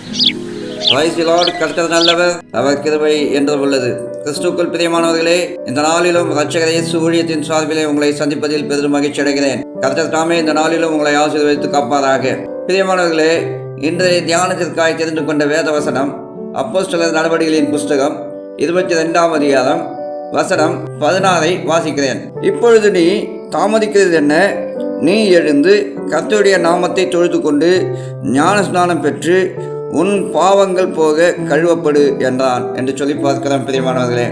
Praise the Lord. கர்த்தர் நல்லவர், அவர் கிருபை என்றும் உள்ளது. கிறிஸ்துவுக்குள் பிரியமானவர்களே, இந்த நாளிலும் இரட்சகர் இயேசு ஊழியத்தின் சார்பிலே உங்களை சந்திப்பதில் பெரிதும் மகிழ்ச்சி அடைகிறேன். கர்த்தர் தாமே இந்த நாளிலும் உங்களை ஆசீர்வதித்து காப்பாராக. பிரியமானவர்களே, இன்றைய தியானத்திற்காய் தெரிந்து கொண்ட வேத வசனம் அப்போஸ்தலர் நடவடிக்கைகளின் புஸ்தகம் 22ஆம் அதிகாரம் வசனம் 16 வாசிக்கிறேன். இப்பொழுது நீ தாமதிக்கிறது என்ன? நீ எழுந்து கர்த்தருடைய நாமத்தை தொழுது கொண்டு ஞான ஸ்நானம் பெற்று உன் பாவங்கள் போக கழுவப்படு என்றான் என்று சொல்லி பார்க்கிறோம். பிரியமானவர்களே,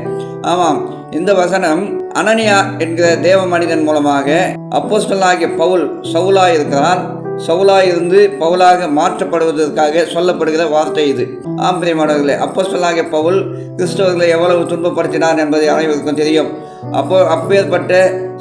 ஆமாம், இந்த வசனம் அனனியா என்கிற தேவ மனிதன் மூலமாக அப்போஸ்தலனாகிய பவுல் சவுலாய் இருக்கிறான். சவுலாய் இருந்து பவுலாக மாற்றப்படுவதற்காக சொல்லப்படுகிற வார்த்தை இது. ஆம் பிரியமானவர்களே, அப்போஸ்தலனாகிய பவுல் கிறிஸ்தவர்களை எவ்வளவு துன்பப்படுத்தினான் என்பதை அனைவருக்கும் தெரியும். அப்பேற்பட்ட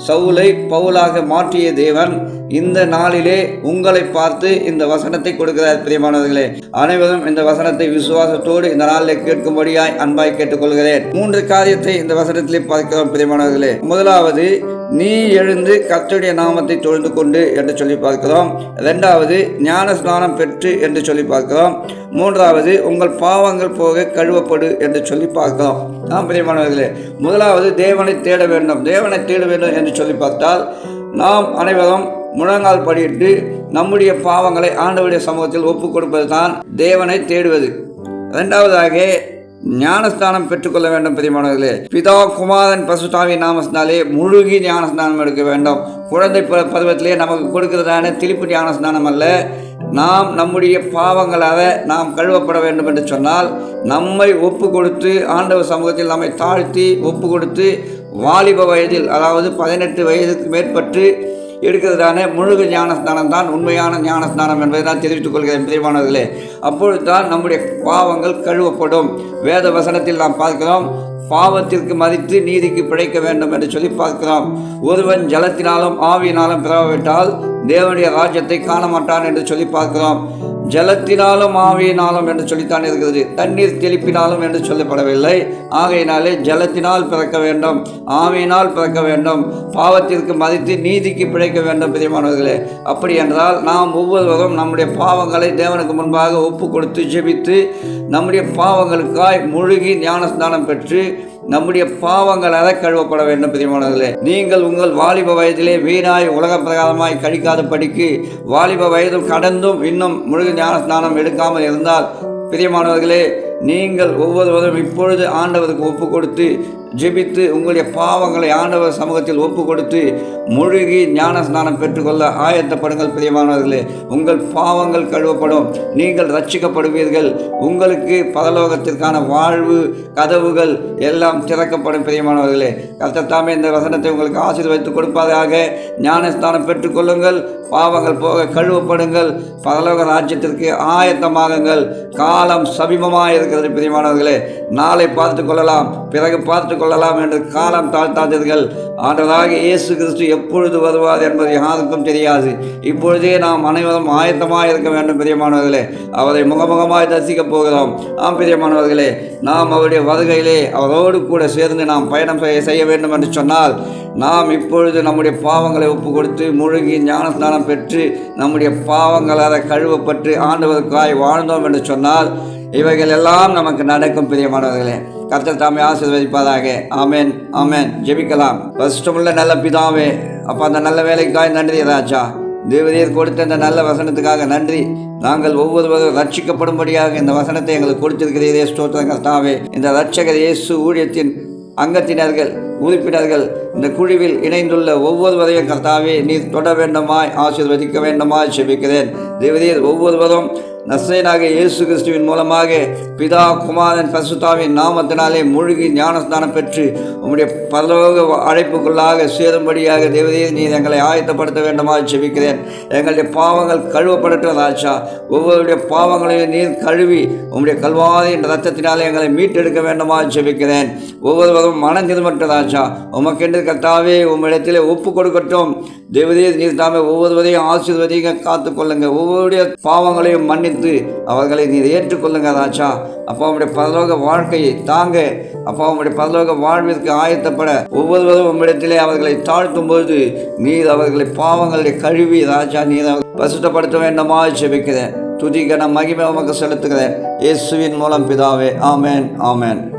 சவுலை பவுலாக மாற்றிய தேவன் இந்த நாளிலே உங்களை பார்த்து இந்த வசனத்தை கொடுக்கிறார். பிரியமானவர்களே, அனைவரும் இந்த வசனத்தை விசுவாசத்தோடு இந்த நாளில் கேட்கும்படியாய் அன்பாய் கேட்டுக்கொள்கிறேன். 3 காரியத்தை இந்த வசனத்திலே பார்க்கிறோம். பிரியமானவர்களே, முதலாவது, நீ எழுந்து கர்த்தருடைய நாமத்தை தொழுது கொண்டு என்று சொல்லி பார்க்கிறோம். 2வது, ஞான ஸ்நானம் பெற்று என்று சொல்லி பார்க்கிறோம். 3வது, உங்கள் பாவங்கள் போக கழுவப்படு என்று சொல்லி பார்க்கிறோம். பிரியமானவர்களே, முதலாவது தேவனை தேட வேண்டும். தேவனை தேட வேண்டும் என்று சொல்லி பார்த்தால் நாம் அனைவரும் முழங்கால் படியிட்டு நம்முடைய பாவங்களை ஆண்டவருடைய சமூகத்தில் ஒப்புக் கொடுப்பது தான் தேவனை தேடுவது. 2வதாக ஞானஸ்தானம் பெற்றுக்கொள்ள வேண்டும். பிரியமானவர்களே, பிதா குமாரன் பசுதாவின் நாமஸ்தாலே முழுகி ஞானஸ்தானம் எடுக்க வேண்டும். குழந்தை பருவத்திலே நமக்கு கொடுக்கிறதான திலிப்பு ஞானஸ்தானம் அல்ல. நாம் நம்முடைய பாவங்களாக நாம் கழுவப்பட வேண்டும் என்று சொன்னால் நம்மை ஒப்பு கொடுத்து ஆண்டவர் சமூகத்தில் நம்மை தாழ்த்தி ஒப்பு கொடுத்து வாலிப வயதில், அதாவது 18 வயதுக்கு மேற்பட்டு எடுக்கிறதான முழுகு ஞானஸ்தானம் தான் உண்மையான ஞானஸ்தானம் என்பதை நான் தெரிவித்துக் கொள்கிறேன். பிரியமானவர்களே, அப்பொழுது தான் நம்முடைய பாவங்கள் கழுவப்படும். வேத வசனத்தில் நாம் பார்க்கிறோம், பாவத்திற்கு மதித்து நீதிக்கு பிழைக்க வேண்டும் என்று சொல்லி பார்க்கிறோம். ஒருவன் ஜலத்தினாலும் ஆவியினாலும் பிறவாவிட்டால் தேவனுடைய ராஜ்யத்தை காண மாட்டான் என்று சொல்லி பார்க்கிறோம். ஜலத்தினாலும் ஆவியினாலும் என்று சொல்லித்தான் இருக்கிறது, தண்ணீர் தெளிப்பினாலும் என்று சொல்லப்படவில்லை. ஆகையினாலே ஜலத்தினால் பிறக்க வேண்டும், ஆவியினால் பிறக்க வேண்டும், பாவத்திற்கு மதித்து நீதிக்கு பிழைக்க வேண்டும். பிரியமானவர்களே, அப்படி என்றால் நாம் ஒவ்வொருவரும் நம்முடைய பாவங்களை தேவனுக்கு முன்பாக ஒப்பு கொடுத்து ஜெபித்து நம்முடைய பாவங்களுக்காய் முழுகி ஞானஸ்நானம் பெற்று நம்முடைய பாவங்களாக கழுவப்பட வேண்டும். பிரியமானவர்களே, நீங்கள் உங்கள் வாலிப வயதிலே வீணாய் உலக பிரகாரமாய் கழிக்காத படிக்கு வாலிப வயதும் கடந்தும் இன்னும் முழுகு ஞானஸ்நானம் எடுக்காமல் இருந்தால், பிரியமானவர்களே, நீங்கள் ஒவ்வொருவரும் இப்பொழுது ஆண்டவருக்கு ஒப்பு கொடுத்து ஜெபித்து உங்களுடைய பாவங்களை ஆண்டவர் சமூகத்தில் ஒப்பு கொடுத்து முழுகி ஞான ஸ்நானம் பெற்றுக்கொள்ள ஆயத்தப்படுங்கள். பிரியமானவர்களே, உங்கள் பாவங்கள் கழுவப்படும், நீங்கள் ரட்சிக்கப்படுவீர்கள், உங்களுக்கு பரலோகத்திற்கான வாழ்வு கதவுகள் எல்லாம் திறக்கப்படும். பிரியமானவர்களே, கர்த்தர் தாமே இந்த வசனத்தை உங்களுக்கு ஆசீர்வதித்து கொடுப்பதாக. ஞான ஸ்நானம் பெற்றுக்கொள்ளுங்கள், பாவங்கள் போக கழுவப்படுங்கள், பரலோக ராஜ்யத்திற்கு ஆயத்தமாகுங்கள். காலம் சமீபமாக இருக்கிறது. பிரியமானவர்களே, நாளை பார்த்து கொள்ளலாம், பிறகு பார்த்து கொள்ளலாம் என்று காலம் தாழ்த்தாதீர்கள். ஆண்டவராகிய இயேசு கிறிஸ்து எப்பொழுது வருவார் என்பது யாருக்கும் தெரியாது. இப்பொழுதே நாம் அனைவரும் ஆயத்தமாக இருக்க வேண்டும். பிரியமானவர்களே, அவரை முகமுகமாய் தரிசிக்கப் போகிறோம். பிரியமானவர்களே, நாம் அவருடைய வருகையிலே அவரோடு கூட சேர்ந்து நாம் பயணம் செய்ய வேண்டும் என்று சொன்னால் நாம் இப்பொழுது நம்முடைய பாவங்களை ஒப்பு கொடுத்து முழுகி ஞானஸ்நானம் பெற்று நம்முடைய பாவங்களால் கழுவப்பட்டு ஆண்டவருக்காய் வாழ்ந்தோம் என்று சொன்னால் இவைகள் எல்லாம் நமக்கு நடக்கும். பிரியமானவர்களே, கர்த்தர் தாமே ஆசீர்வதிப்பதாக. ஆமென், ஆமென். ஜெபிக்கலாம். பரிசுத்தமுள்ள நல்ல பிதாவே, அப்பா, அந்த நல்ல வேலைக்காய் நன்றி ராஜா. தேவரீர் கொடுத்த இந்த நல்ல வசனத்துக்காக நன்றி. நாங்கள் ஒவ்வொருவரும் ரட்சிக்கப்படும்படியாக இந்த வசனத்தை எங்களுக்கு கொடுத்திருக்கிறீரே, ஸ்தோத்திரம் கர்த்தாவே. இந்த இரட்சகர் இயேசு ஊழியத்தின் அங்கத்தினர்கள், உறுப்பினர்கள், இந்த குழுவில் இணைந்துள்ள ஒவ்வொருவரையும் கர்த்தாவே நீர் தொட வேண்டுமாய் ஆசீர்வதிக்க வேண்டுமாய் ஜெபிக்கிறேன். தேவரீர் ஒவ்வொருவரும் நசரேயனாக இயேசு கிறிஸ்துவின் மூலமாக பிதா குமாரன் பரிசுத்தாவின் நாமத்தினாலே முழுகி ஞானஸ்தானம் பெற்று உம்முடைய பரலோக அழைப்புக்குள்ளாக சேரும்படியாக தேவரீர் நீர் எங்களை ஆயத்தப்படுத்த வேண்டுமா ஜெபிக்கிறேன். எங்களுடைய பாவங்கள் கழுவப்படட்டும் ராஜா. ஒவ்வொருடைய பாவங்களையும் நீர் கழுவி உம்முடைய கல்வாரியின் இரத்தத்தினாலே எங்களை மீட்டெடுக்க வேண்டுமா ஜெபிக்கிறேன். ஒவ்வொருவரும் மனம் திரும்பட்டும் ராஜா. உமக்கென்று கர்த்தாவே உம்மிடத்திலே ஒப்பு கொடுக்கட்டும். தேவரீர் நீர் தாமே ஒவ்வொருவரையும் ஆசீர்வதிங்க, காத்து கொள்ளுங்க. ஒவ்வொருடைய பாவங்களையும் மன்னித்து அவர்களை நீர் ஏற்றுக்கொள்ளுங்க ராஜா. அப்பா, உம்முடைய பரலோக வாழ்க்கையை தாங்க. அப்பா, உம்முடைய பரலோக வாழ்விற்கு ஆயத்தப்பட ஒவ்வொருவரும் உம்மிடத்திலே அவர்களை தாழ்த்தும் போது நீர் அவர்களை பாவங்களை கழுவி ராஜா நீர் பரிசுத்தப்படுத்த வேண்டுமா ஜெபிக்கிறேன். துதி கன மகிமை உமக்கு செலுத்துகிறேன். இயேசுவின் மூலம் பிதாவே, ஆமென், ஆமென்.